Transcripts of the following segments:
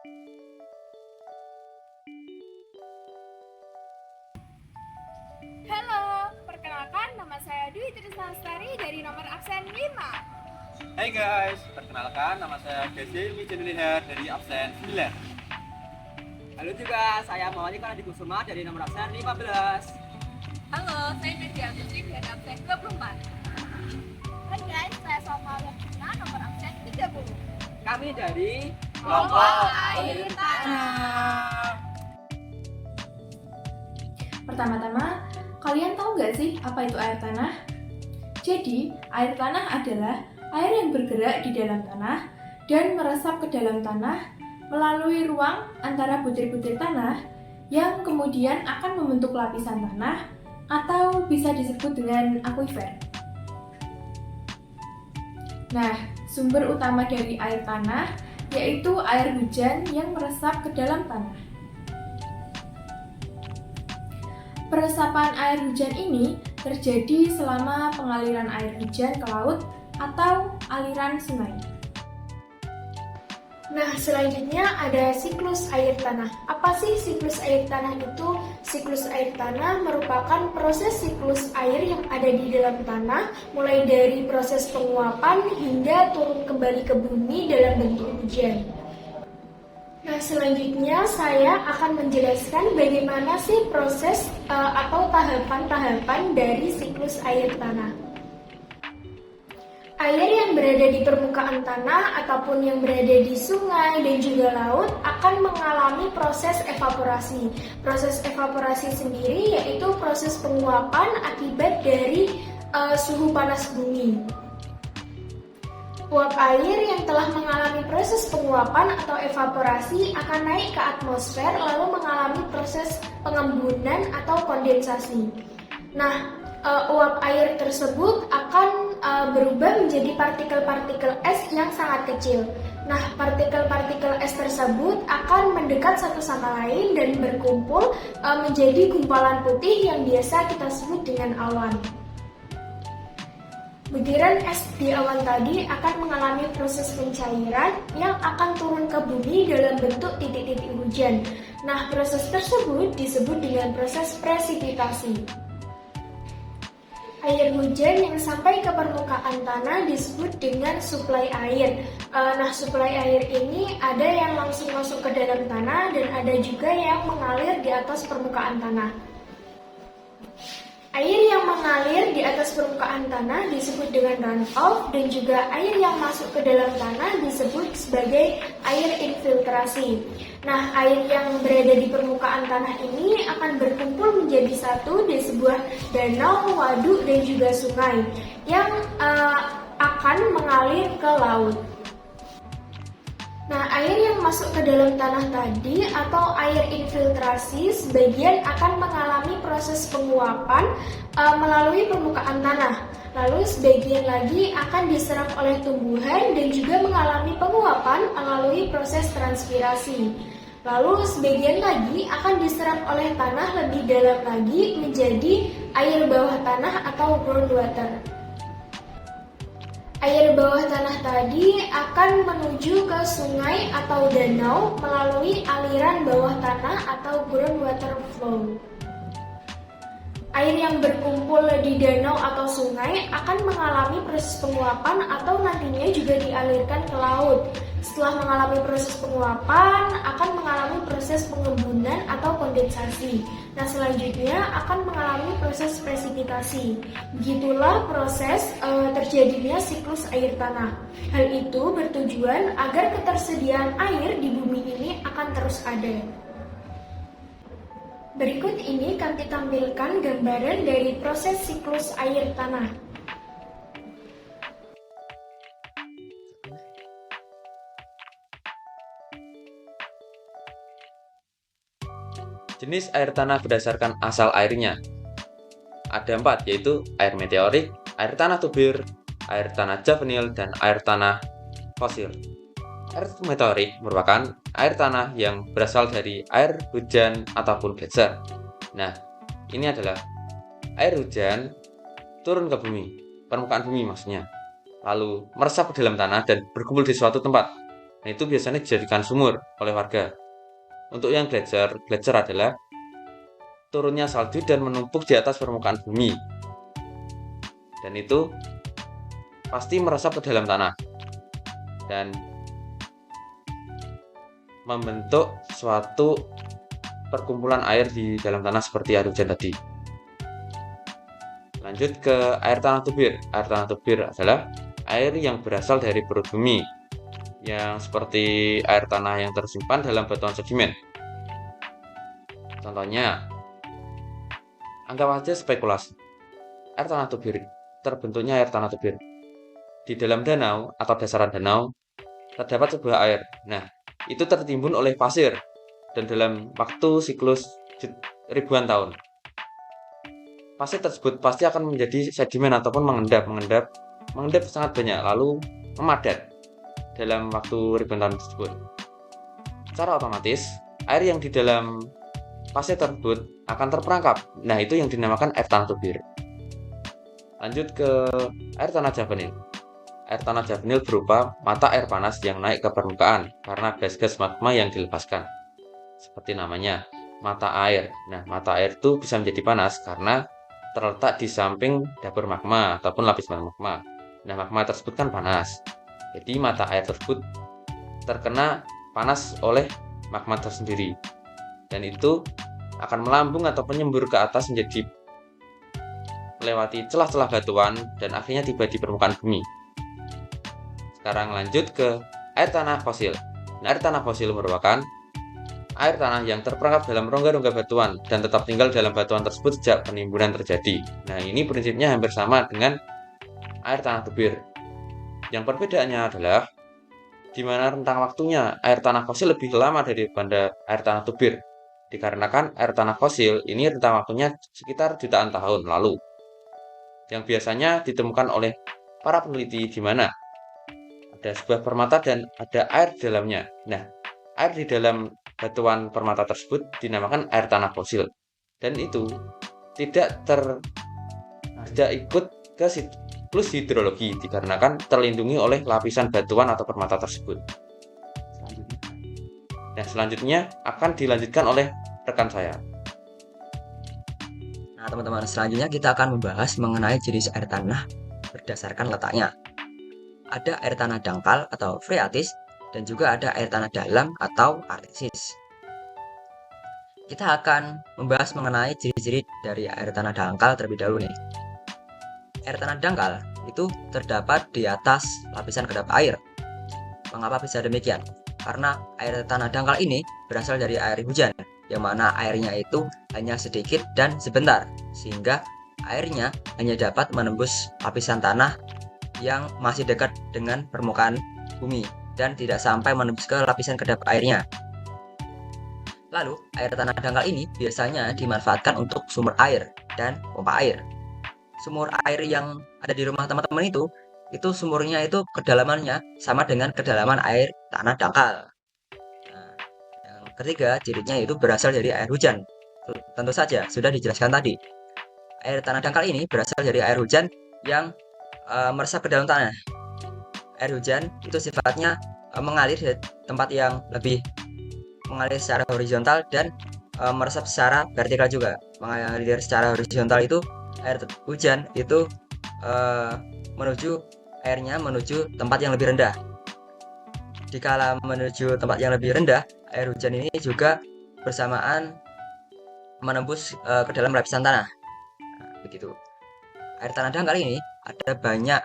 Halo, perkenalkan nama saya Dwi Trisnastari dari nomor absen 5. Hai guys, perkenalkan nama saya Gesil Mijenulihar dari absen 9. Halo juga, saya Mawali Kanadi Kusuma dari nomor absen 15. Halo, saya Nadia Putri dari absen 24. Hai guys, saya Salma Yatina nomor absen 30. Kami dari Kelompok Air Tanah. Pertama-tama, kalian tahu nggak sih apa itu air tanah? Jadi, air tanah adalah air yang bergerak di dalam tanah dan meresap ke dalam tanah melalui ruang antara butir-butir tanah yang kemudian akan membentuk lapisan tanah atau bisa disebut dengan akuifer. Nah, sumber utama dari air tanah yaitu air hujan yang meresap ke dalam tanah. Peresapan air hujan ini terjadi selama pengaliran air hujan ke laut atau aliran sungai. Nah, selanjutnya ada siklus air tanah. Apa sih siklus air tanah itu? Siklus air tanah merupakan proses siklus air yang ada di dalam tanah, mulai dari proses penguapan hingga turun kembali ke bumi dalam bentuk hujan. Nah, selanjutnya saya akan menjelaskan bagaimana sih proses atau tahapan-tahapan dari siklus air tanah. Air yang berada di permukaan tanah ataupun yang berada di sungai dan juga laut akan mengalami proses evaporasi. Proses evaporasi sendiri yaitu proses penguapan akibat dari suhu panas bumi. Uap air yang telah mengalami proses penguapan atau evaporasi akan naik ke atmosfer lalu mengalami proses pengembunan atau kondensasi. Nah, uap air tersebut akan berubah menjadi partikel-partikel es yang sangat kecil. Nah, partikel-partikel es tersebut akan mendekat satu sama lain dan berkumpul menjadi gumpalan putih yang biasa kita sebut dengan awan. Butiran es di awan tadi akan mengalami proses pencairan yang akan turun ke bumi dalam bentuk titik-titik hujan. Nah, proses tersebut disebut dengan proses presipitasi. Air hujan yang sampai ke permukaan tanah disebut dengan suplai air. Nah, suplai air ini ada yang langsung masuk ke dalam tanah dan ada juga yang mengalir di atas permukaan tanah. Air yang mengalir di atas permukaan tanah disebut dengan runoff dan juga air yang masuk ke dalam tanah disebut sebagai air infiltrasi. Nah, air yang berada di permukaan tanah ini akan berkumpul menjadi satu di sebuah danau, waduk, dan juga sungai yang akan mengalir ke laut. Nah, air yang masuk ke dalam tanah tadi atau air infiltrasi sebagian akan mengalami proses penguapan melalui permukaan tanah. Lalu sebagian lagi akan diserap oleh tumbuhan dan juga mengalami penguapan melalui proses transpirasi. Lalu sebagian lagi akan diserap oleh tanah lebih dalam lagi menjadi air bawah tanah atau groundwater. Air bawah tanah tadi akan menuju ke sungai atau danau melalui aliran bawah tanah atau groundwater flow. Air yang berkumpul di danau atau sungai akan mengalami proses penguapan atau nantinya juga dialirkan ke laut. Setelah mengalami proses penguapan, akan mengalami proses pengembunan atau kondensasi. Nah, selanjutnya akan mengalami proses presipitasi. Begitulah proses terjadinya siklus air tanah. Hal itu bertujuan agar ketersediaan air di bumi ini akan terus ada. Berikut ini kami tampilkan gambaran dari proses siklus air tanah. Jenis air tanah berdasarkan asal airnya. Ada 4, yaitu air meteorik, air tanah tubir, air tanah juvenil, dan air tanah fosil. Air meteorik merupakan air tanah yang berasal dari air hujan ataupun gletser. Nah, ini adalah air hujan turun ke bumi, permukaan bumi maksudnya, lalu meresap ke dalam tanah dan berkumpul di suatu tempat. Nah, itu biasanya dijadikan sumur oleh warga. Untuk yang gletser adalah turunnya salju dan menumpuk di atas permukaan bumi. Dan itu pasti meresap ke dalam tanah dan membentuk suatu perkumpulan air di dalam tanah seperti air hujan tadi. Lanjut ke air tanah tubir. Air tanah tubir adalah air yang berasal dari perut bumi, yang seperti air tanah yang tersimpan dalam batuan sedimen. Contohnya, anggap aja spekulasi. Air tanah tubir, terbentuknya air tanah tubir. Di dalam danau atau dasaran danau, terdapat sebuah air. Nah, itu tertimbun oleh pasir dan dalam waktu siklus ribuan tahun. Pasir tersebut pasti akan menjadi sedimen ataupun mengendap sangat banyak, lalu memadat dalam waktu ribuan tahun tersebut. Secara otomatis, air yang di dalam pasir tersebut akan terperangkap. Nah, itu yang dinamakan air tanah tubir. Lanjut ke air tanah Javanil. Air tanah Javanil berupa mata air panas yang naik ke permukaan karena gas-gas magma yang dilepaskan. Seperti namanya, mata air. Nah, mata air itu bisa menjadi panas karena terletak di samping dapur magma ataupun lapis magma. Nah, magma tersebut kan panas. Jadi mata air tersebut terkena panas oleh magma tersendiri. Dan itu akan melambung atau menyembur ke atas menjadi melewati celah-celah batuan dan akhirnya tiba di permukaan bumi. Sekarang lanjut ke air tanah fosil. Nah, air tanah fosil merupakan air tanah yang terperangkap dalam rongga-rongga batuan dan tetap tinggal dalam batuan tersebut sejak penimbunan terjadi. Nah, ini prinsipnya hampir sama dengan air tanah tubir. Yang perbedaannya adalah di mana rentang waktunya air tanah fosil lebih lama daripada air tanah tubir. Dikarenakan air tanah fosil ini rentang waktunya sekitar jutaan tahun lalu. Yang biasanya ditemukan oleh para peneliti di mana ada sebuah permata dan ada air di dalamnya. Nah, air di dalam batuan permata tersebut dinamakan air tanah fosil. Dan itu tidak ikut ke siklus hidrologi dikarenakan terlindungi oleh lapisan batuan atau permata tersebut. Selanjutnya akan dilanjutkan oleh rekan saya. Nah, teman-teman, selanjutnya kita akan membahas mengenai jenis air tanah berdasarkan letaknya. Ada air tanah dangkal atau phreatis dan juga ada air tanah dalam atau artesis. Kita akan membahas mengenai ciri-ciri dari air tanah dangkal terlebih dahulu nih. Air tanah dangkal itu terdapat di atas lapisan kedap air. Mengapa bisa demikian? Karena air tanah dangkal ini berasal dari air hujan, yang mana airnya itu hanya sedikit dan sebentar, sehingga airnya hanya dapat menembus lapisan tanah yang masih dekat dengan permukaan bumi dan tidak sampai menembus ke lapisan kedap airnya. Lalu, air tanah dangkal ini biasanya dimanfaatkan untuk sumber air dan pompa air. Sumur air yang ada di rumah teman-teman itu sumurnya itu kedalamannya sama dengan kedalaman air tanah dangkal. Nah, yang ketiga, cirinya itu berasal dari air hujan. Tentu saja, sudah dijelaskan tadi. Air tanah dangkal ini berasal dari air hujan yang meresap ke dalam tanah. Air hujan itu sifatnya mengalir di tempat yang lebih mengalir secara horizontal dan meresap secara vertikal juga. Mengalir secara horizontal itu air hujan itu menuju tempat yang lebih rendah. Dikala menuju tempat yang lebih rendah, air hujan ini juga bersamaan menembus ke dalam lapisan tanah. Nah, begitu. Air tanah dangkal ini ada banyak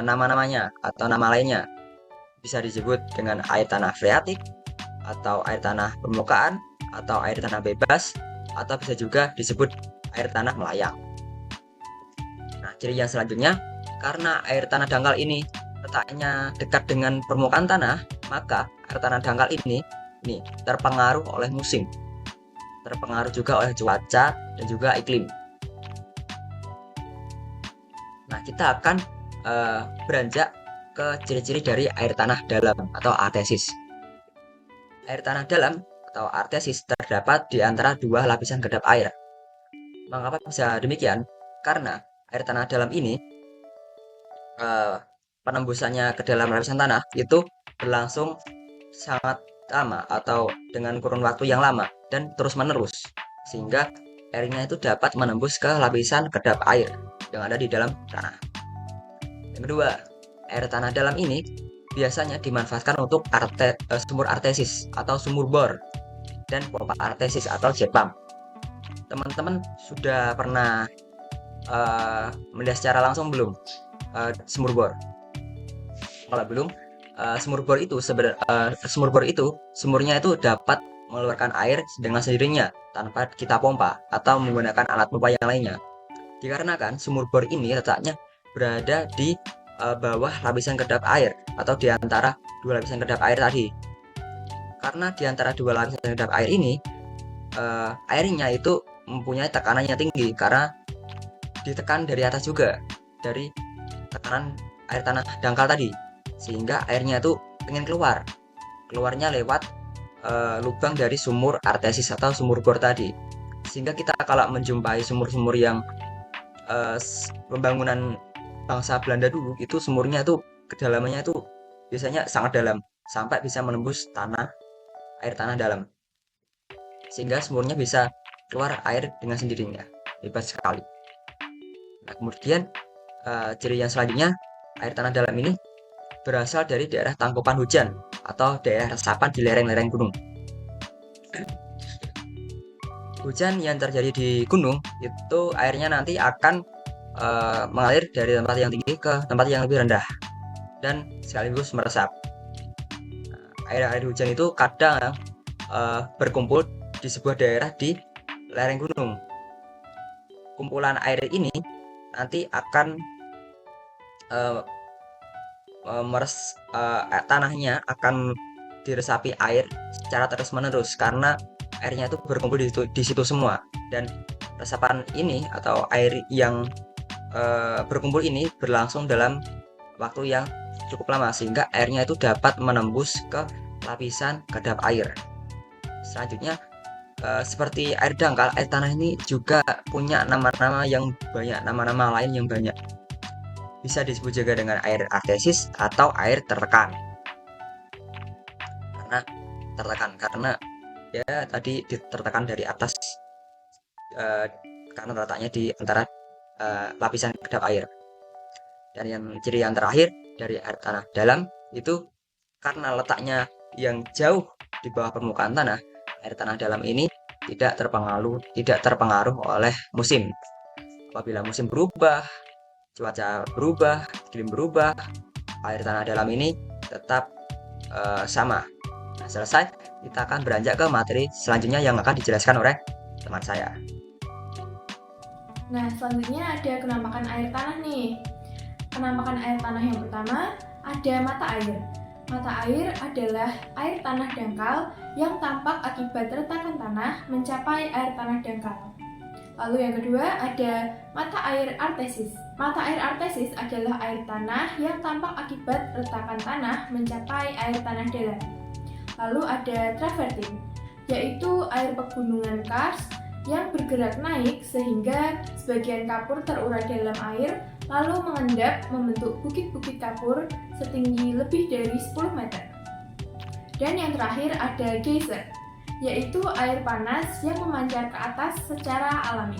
nama-namanya atau nama lainnya. Bisa disebut dengan air tanah freatik, atau air tanah permukaan, atau air tanah bebas, atau bisa juga disebut air tanah melayang. Nah, ciri yang selanjutnya, karena air tanah dangkal ini letaknya dekat dengan permukaan tanah, maka air tanah dangkal ini terpengaruh oleh musim, terpengaruh juga oleh cuaca dan juga iklim. Nah, kita akan beranjak ke ciri-ciri dari air tanah dalam atau artesis. Air tanah dalam atau artesis terdapat di antara dua lapisan kedap air. Mengapa bisa demikian? Karena air tanah dalam ini penembusannya ke dalam lapisan tanah itu berlangsung sangat lama atau dengan kurun waktu yang lama dan terus-menerus, sehingga airnya itu dapat menembus ke lapisan kedap air yang ada di dalam tanah. Yang kedua, air tanah dalam ini biasanya dimanfaatkan untuk sumur artesis atau sumur bor dan pompa artesis atau jet pump. Teman-teman sudah pernah melihat secara langsung belum sumur bor? Kalau belum, sumur bor itu sumurnya itu dapat mengeluarkan air dengan sendirinya tanpa kita pompa atau menggunakan alat pompa yang lainnya. Dikarenakan sumur bor ini letaknya berada di bawah lapisan kedap air atau di antara dua lapisan kedap air tadi. Karena di antara dua lapisan kedap air ini airnya itu mempunyai tekanan yang tinggi karena ditekan dari atas juga, dari tekanan air tanah dangkal tadi, sehingga airnya itu ingin keluarnya lewat lubang dari sumur artesis atau sumur bor tadi. Sehingga kita kalau menjumpai sumur-sumur yang pembangunan bangsa Belanda dulu, itu sumurnya itu kedalamannya itu biasanya sangat dalam, sampai bisa menembus air tanah dalam, sehingga sumurnya bisa keluar air dengan sendirinya. Hebat sekali. Nah, kemudian ciri yang selanjutnya, air tanah dalam ini berasal dari daerah tangkupan hujan atau daerah resapan di lereng-lereng gunung. Hujan yang terjadi di gunung itu airnya nanti akan mengalir dari tempat yang tinggi ke tempat yang lebih rendah dan sekaligus meresap. Air hujan itu kadang berkumpul di sebuah daerah di lereng gunung. Kumpulan air ini nanti akan tanahnya akan diresapi air secara terus-menerus karena airnya itu berkumpul di situ semua, dan resapan ini atau air yang berkumpul ini berlangsung dalam waktu yang cukup lama sehingga airnya itu dapat menembus ke lapisan kedap air. Selanjutnya seperti air dangkal, air tanah ini juga punya nama-nama yang banyak, nama-nama lain yang banyak. Bisa disebut juga dengan air artesis atau air tertekan. Karena ya tadi ditertekan dari atas karena letaknya di antara lapisan kedap air. Dan yang ciri yang terakhir dari air tanah dalam itu karena letaknya yang jauh di bawah permukaan tanah, air tanah dalam ini tidak terpengaruh oleh musim. Apabila musim berubah, cuaca berubah, iklim berubah, air tanah dalam ini tetap sama. Nah, selesai, kita akan beranjak ke materi selanjutnya yang akan dijelaskan oleh teman saya. Nah, selanjutnya ada penampakan air tanah nih. Penampakan air tanah yang pertama ada mata air. Mata air adalah air tanah dangkal yang tampak akibat retakan tanah mencapai air tanah dangkal. Lalu yang kedua ada mata air artesis. Mata air artesis adalah air tanah yang tampak akibat retakan tanah mencapai air tanah dalam. Lalu ada travertin, yaitu air pegunungan kars yang bergerak naik sehingga sebagian kapur terurai dalam air lalu mengendap membentuk bukit-bukit kapur setinggi lebih dari 10 meter. Dan yang terakhir ada geyser, yaitu air panas yang memancar ke atas secara alami.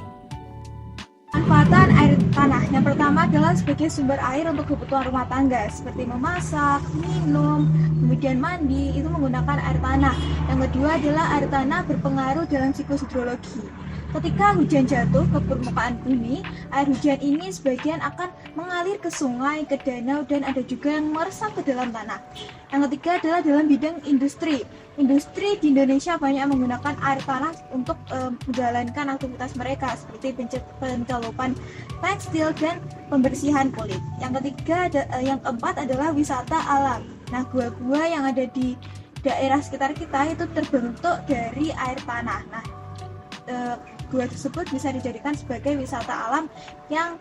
Manfaatan air tanah yang pertama adalah sebagai sumber air untuk kebutuhan rumah tangga seperti memasak, minum, kemudian mandi, itu menggunakan air tanah. Yang kedua adalah air tanah berpengaruh dalam siklus hidrologi. Ketika hujan jatuh ke permukaan bumi, air hujan ini sebagian akan mengalir ke sungai, ke danau, dan ada juga yang meresap ke dalam tanah. Yang ketiga adalah dalam bidang industri. Industri di Indonesia banyak menggunakan air tanah untuk menjalankan aktivitas mereka seperti pencelupan tekstil dan pembersihan kulit. Yang yang keempat adalah wisata alam. Nah, gua-gua yang ada di daerah sekitar kita itu terbentuk dari air tanah. Nah, gua tersebut bisa dijadikan sebagai wisata alam yang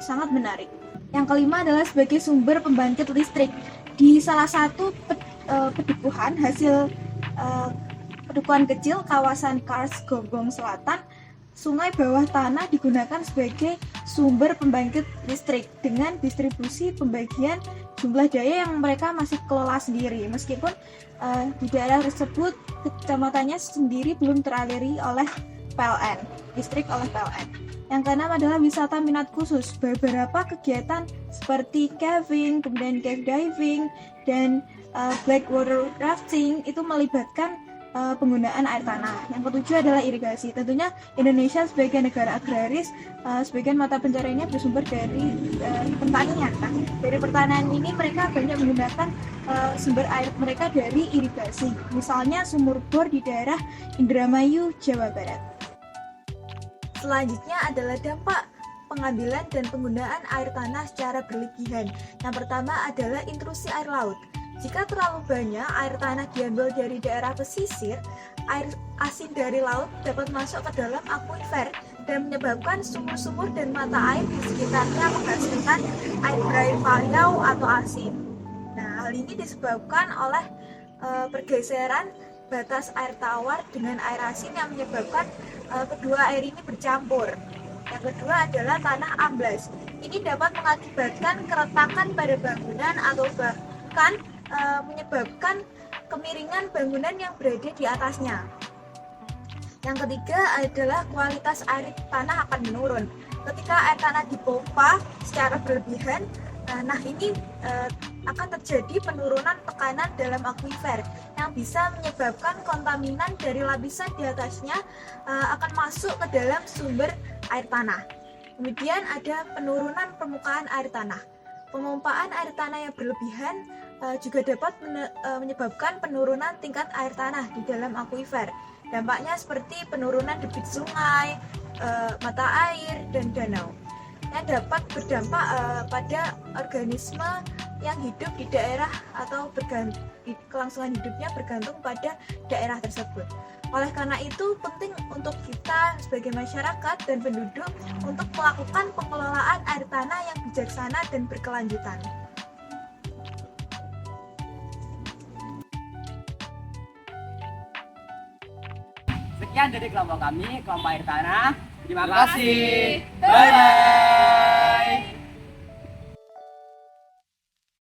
sangat menarik. Yang kelima adalah sebagai sumber pembangkit listrik. Di salah satu pedukuhan hasil pedukuhan kecil kawasan Kars Gonggong Selatan, sungai bawah tanah digunakan sebagai sumber pembangkit listrik dengan distribusi pembagian jumlah daya yang mereka masih kelola sendiri, meskipun di daerah tersebut kecamatannya sendiri belum teraliri oleh PLN, listrik oleh PLN. Yang keenam adalah wisata minat khusus. Beberapa kegiatan seperti caving, kemudian cave diving, dan blackwater rafting itu melibatkan penggunaan air tanah. Yang ketujuh adalah irigasi. Tentunya Indonesia sebagai negara agraris, sebagian mata pencariannya bersumber dari pertanian. Nah, dari pertanian ini mereka banyak menggunakan sumber air mereka dari irigasi. Misalnya sumur bor di daerah Indramayu, Jawa Barat. Selanjutnya adalah dampak pengambilan dan penggunaan air tanah secara berlebihan. Yang pertama adalah intrusi air laut. Jika terlalu banyak air tanah diambil dari daerah pesisir, air asin dari laut dapat masuk ke dalam akuifer dan menyebabkan sumur-sumur dan mata air di sekitarnya menghasilkan air berair atau asin. Nah, hal ini disebabkan oleh pergeseran batas air tawar dengan air asin yang menyebabkan kedua air ini bercampur. Yang kedua adalah tanah amblas. Ini dapat mengakibatkan keretakan pada bangunan atau bahkan menyebabkan kemiringan bangunan yang berada di atasnya. Yang ketiga adalah kualitas air tanah akan menurun. Ketika air tanah dipompa secara berlebihan, nah ini akan terjadi penurunan tekanan dalam akuifer yang bisa menyebabkan kontaminan dari lapisan di atasnya akan masuk ke dalam sumber air tanah. Kemudian ada penurunan permukaan air tanah. Pemompaan air tanah yang berlebihan juga dapat menyebabkan penurunan tingkat air tanah di dalam akuifer. Dampaknya seperti penurunan debit sungai, mata air, dan danau yang dapat berdampak pada organisme yang hidup di daerah atau kelangsungan hidupnya bergantung pada daerah tersebut. Oleh karena itu, penting untuk kita sebagai masyarakat dan penduduk untuk melakukan pengelolaan air tanah yang bijaksana dan berkelanjutan. Sekian dari kelompok kami, kelompok air tanah. Terima kasih. kasih. Bye-bye.